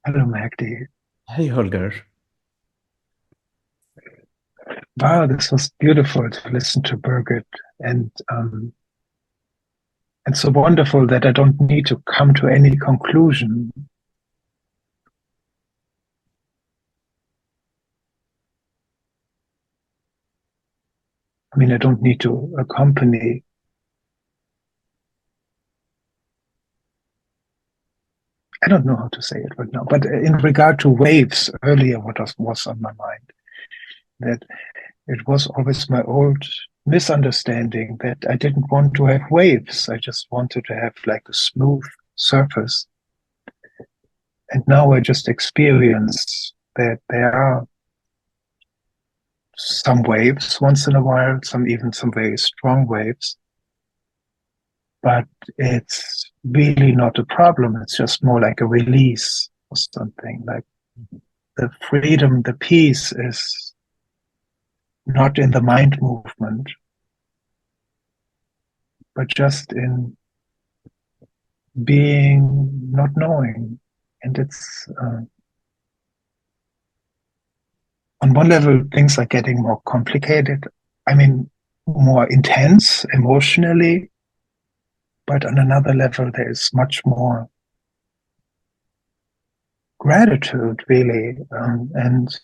Hello, Magdi. Hey Holger, Wow, this was beautiful to listen to Birgit, and and so wonderful that I don't need to come to any conclusion. I mean, I don't need to accompany. I don't know how to say it right now, but in regard to waves, earlier what was on my mind, that it was always my old misunderstanding that I didn't want to have waves. I just wanted to have like a smooth surface. And now I just experience that there are some waves once in a while, some very strong waves, but it's really not a problem. It's just more like a release or something. Like the freedom, the peace is not in the mind movement, but just in being, not knowing. And it's on one level, things are getting more complicated. I mean, more intense emotionally, but on another level, there is much more gratitude, really. And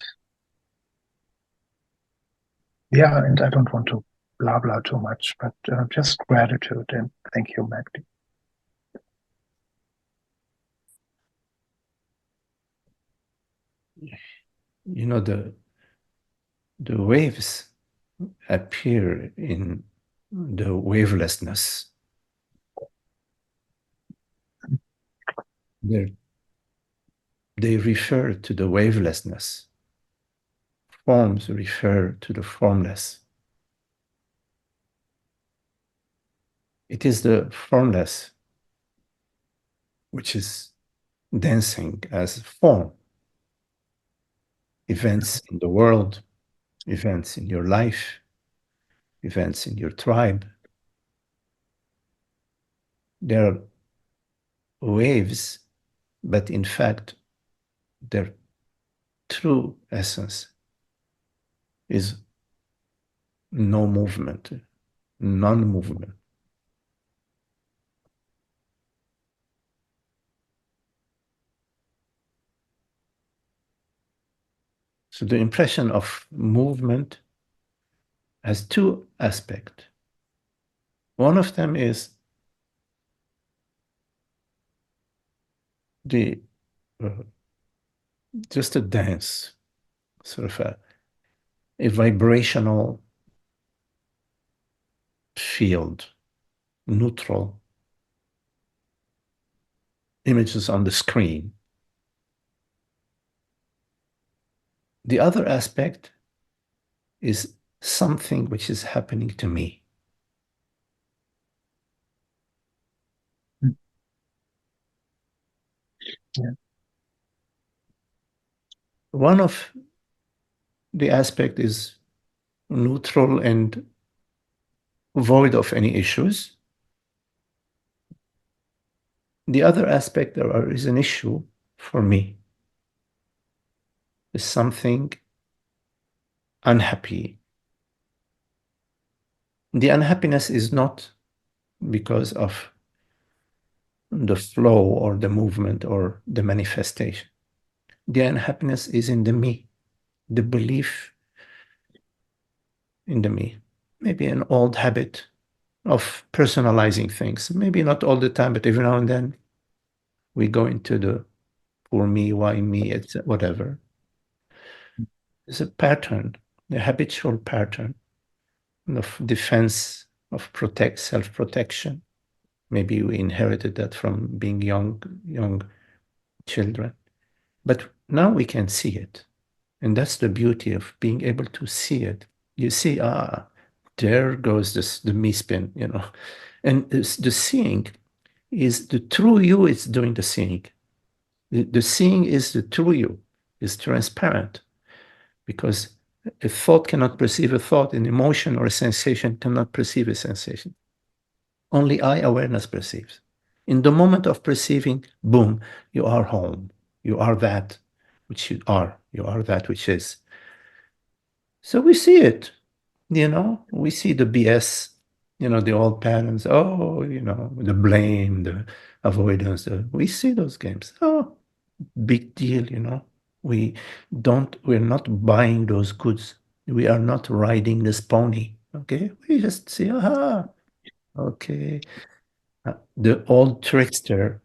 yeah, and I don't want to blah blah too much, but just gratitude and thank you, Magdi. you know the waves appear in the wavelessness. They're, they refer to the wavelessness. Forms refer to the formless. It is the formless which is dancing as form. Events in the world, events in your life, events in your tribe. They're waves, but in fact, their true essence is no movement, non-movement. So the impression of movement has two aspects. One of them is the uh, just a dance, sort of a vibrational field, neutral images on the screen. The other aspect is something which is happening to me. Yeah. One of the aspect is neutral and void of any issues. The other aspect there is an issue for me, is something unhappy. The unhappiness is not because of the flow or the movement or the manifestation. The unhappiness is in the me, the belief in the me. Maybe an old habit of personalizing things. Maybe not all the time, but every now and then we go into the for me, why me, it's whatever. It's a pattern, a habitual pattern of defense, of protect, self-protection. Maybe we inherited that from being young children. But now we can see it. And that's the beauty of being able to see it. You see, there goes the me spin, you know. And the seeing is the true you is doing the seeing. The seeing is the true you, is transparent because a thought cannot perceive a thought, an emotion or a sensation cannot perceive a sensation. Only I awareness perceives. In the moment of perceiving, boom, you are home. You are that which you are. You are that which is. So we see it, we see the BS, the old patterns. Oh, the blame, the avoidance. We see those games. Oh, big deal. We're not buying those goods. We are not riding this pony. Okay. We just see, aha, okay. The old trickster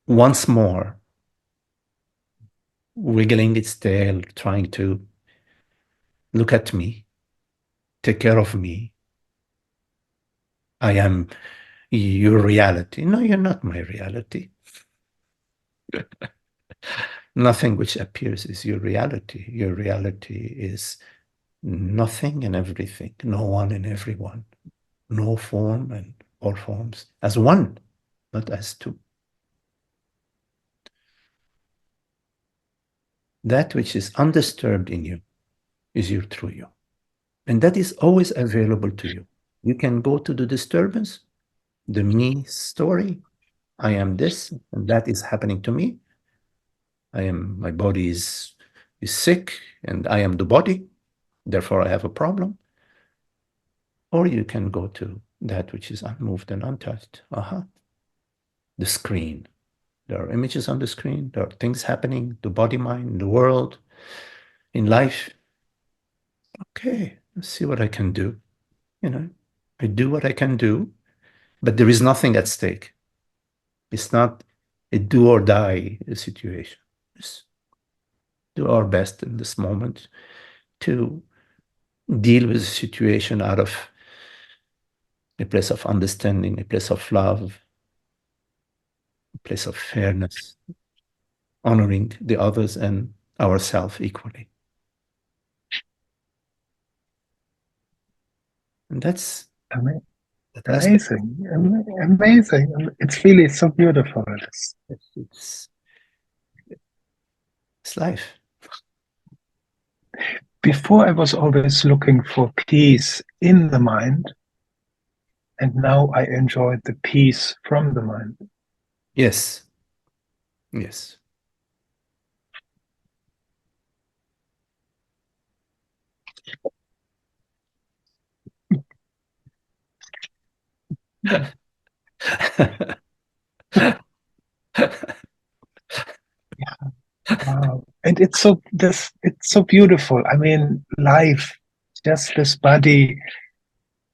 once more wiggling its tail, trying to look at me, take care of me. I am your reality. No, you're not my reality. Nothing which appears is your reality. Your reality is nothing and everything, no one and everyone, no form and all forms, as one, not as two. That which is undisturbed in you is your true you. And that is always available to you. You can go to the disturbance, the me story. I am this, and that is happening to me. My body is sick, and I am the body. Therefore, I have a problem. Or you can go to that which is unmoved and untouched. The screen. There are images on the screen. There are things happening, the body, mind, the world, in life. Okay, let's see what I can do. I do what I can do, but there is nothing at stake. It's not a do or die situation. Just do our best in this moment to deal with the situation out of a place of understanding, a place of love, a place of fairness, honoring the others and ourselves equally. And that's amazing. Amazing. It's really so beautiful. It's life. Before I was always looking for peace in the mind, and now I enjoy the peace from the mind. Yes. Yes. Yeah. Wow. And it's so beautiful. I mean, life, just this body,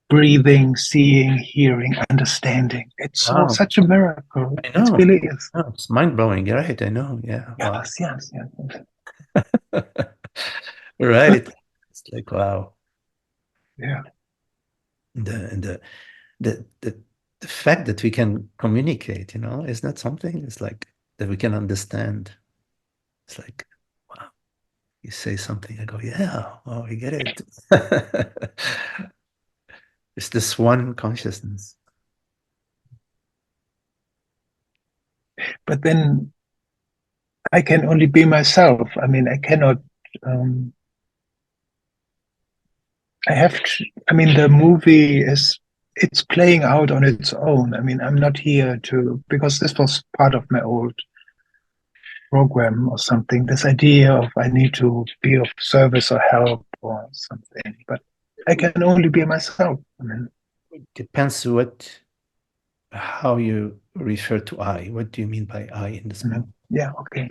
breathing, seeing, hearing, understanding. It's such a miracle. I It know. really is. Oh, it's mind-blowing. You're right. I know. Yeah. Wow. Yes. Right. It's like, wow. Yeah. The fact that we can communicate, is not something. It's like that we can understand. It's like, wow. You say something, I go, yeah, oh, I get it. It's this one consciousness. But then I can only be myself. I mean, I cannot. The movie it's playing out on its own. I mean, I'm not here because this was part of my old program or something. This idea of I need to be of service or help or something, but I can only be myself. I mean, It depends how you refer to I. What do you mean by I in this moment? Yeah, okay.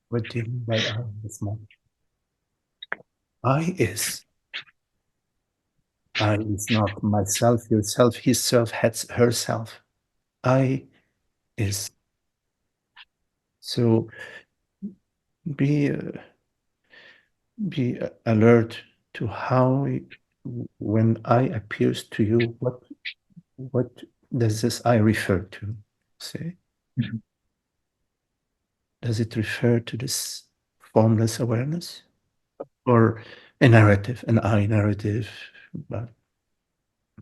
What do you mean by I in this moment? I is not myself, yourself, his self, herself. I is. So be alert to how, when I appears to you, what does this I refer to? See? Mhm. Does it refer to this formless awareness? Or a narrative, an I narrative? But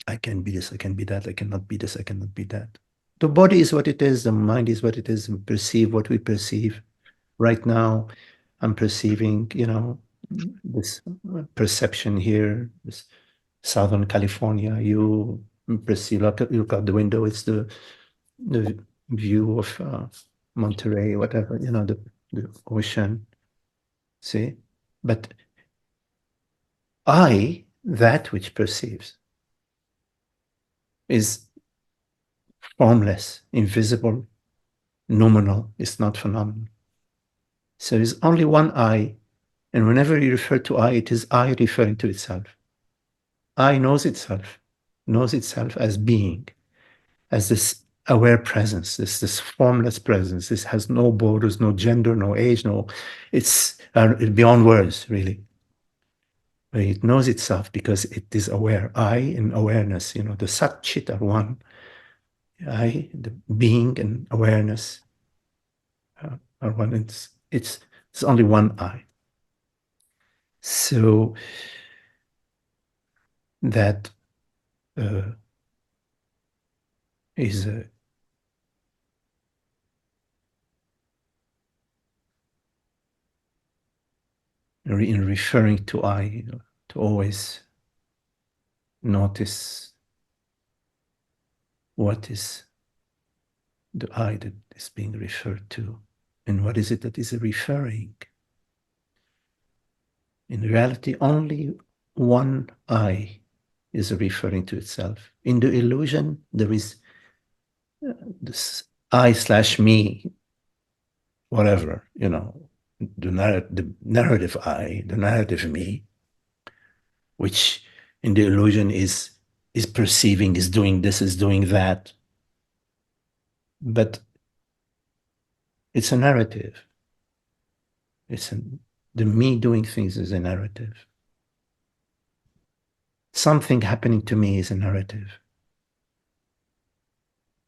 I can be this, I can be that, I cannot be this, I cannot be that. The body is what it is, the mind is what it is, and perceive what we perceive. Right now, I'm perceiving, this perception here, this Southern California. You perceive, look out the window, it's the view of Monterey, whatever, the ocean. See? But I, that which perceives, is formless, invisible, nominal. It's not phenomenal. So there's only one I, and whenever you refer to I, it is I referring to itself. I knows itself as being, as this aware presence, this formless presence. This has no borders, no gender, no age, it's beyond words, really. But it knows itself because it is aware. I in awareness, the Sat Chit are one. I, the being and awareness are one. It's only one I. So that is in referring to I, to always notice what is the I that is being referred to, and what is it that is referring. In reality, only one I is referring to itself. In the illusion, there is this I/me, whatever, the narrative I, the narrative me, which in the illusion is perceiving, is doing this, is doing that. But it's a narrative. The me doing things is a narrative. Something happening to me is a narrative.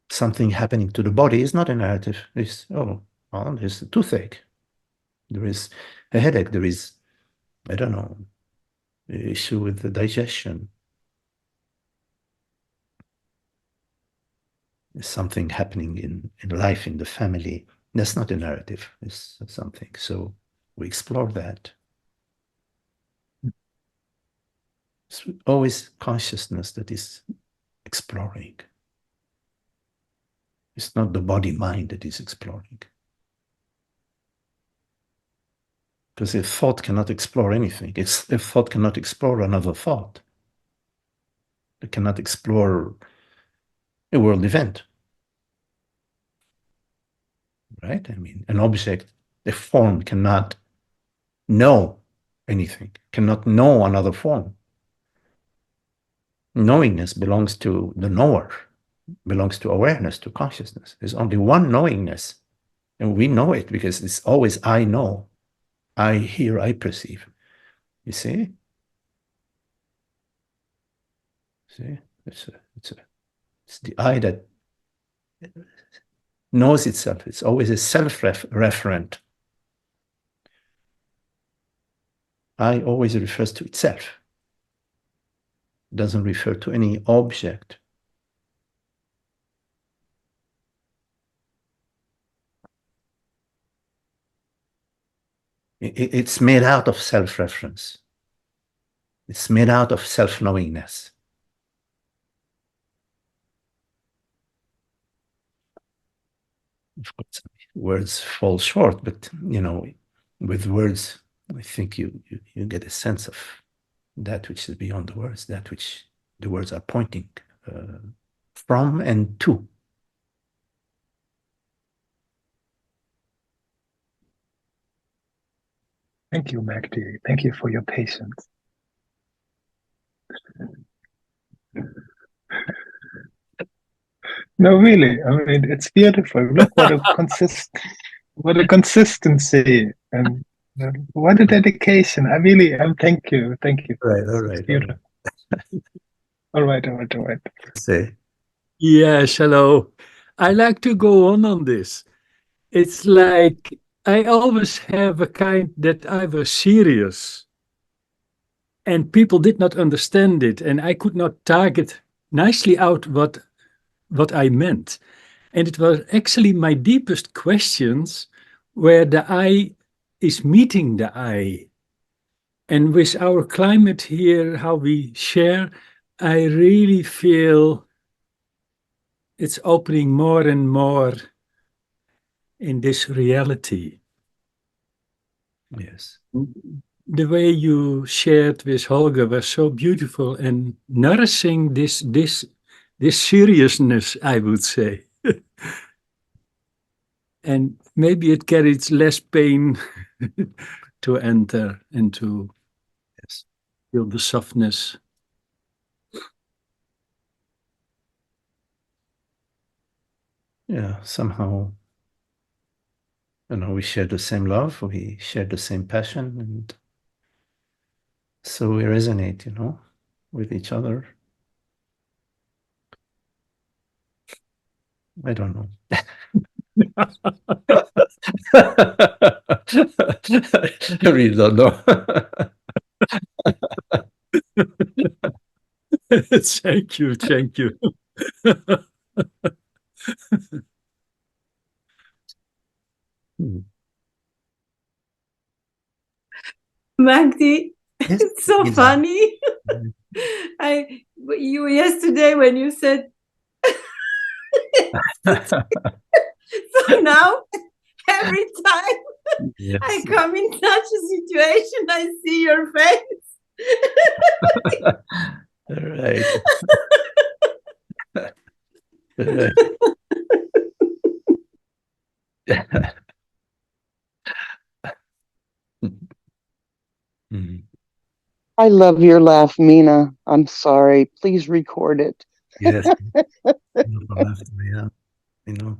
Something happening to the body is not a narrative. It's, there's a toothache. There is a headache. There is, I don't know, an issue with the digestion. There's something happening in life, in the family. That's not a narrative. It's something. So we explore that. It's always consciousness that is exploring. It's not the body-mind that is exploring. Because a thought cannot explore anything. A thought cannot explore another thought. It cannot explore a world event. Right? I mean, an object, a form cannot know anything, cannot know another form. Knowingness belongs to the knower, belongs to awareness, to consciousness. There's only one knowingness, and we know it because it's always I know, I hear, I perceive. You see? See? It's the I that knows itself. It's always a self-referent. I always refers to itself. It doesn't refer to any object. It's made out of self-reference. It's made out of self-knowingness. Of course, words fall short, but with words, I think you get a sense of that which is beyond the words, that which the words are pointing from and to. Thank you, Magdi. Thank you for your patience. No, really. I mean, it's beautiful. Look what a consistency, and what a dedication. Thank you. All right. Beautiful. All right. Say. Yes, hello. I like to go on this. It's like I always have a kind that I was serious and people did not understand it, and I could not target nicely out what I meant. And it was actually my deepest questions where the I is meeting the I. And with our climate here, how we share, I really feel it's opening more and more in this reality. Yes. The way you shared with Holger was so beautiful and nourishing this seriousness, I would say. And maybe it carries less pain to enter and to feel the softness. Yeah, somehow, we share the same love, we share the same passion, and so we resonate, with each other. I don't know. I really don't know. Thank you, thank you. Magdi, Yes. it's so funny. You yesterday when you said so now every time Yes. I come in such a situation, I see your face. Right. Right. I love your laugh, Mina. I'm sorry. Please record it. Yes. Yeah, I know.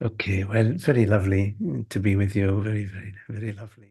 Okay, well, very lovely to be with you. Very, very, very lovely.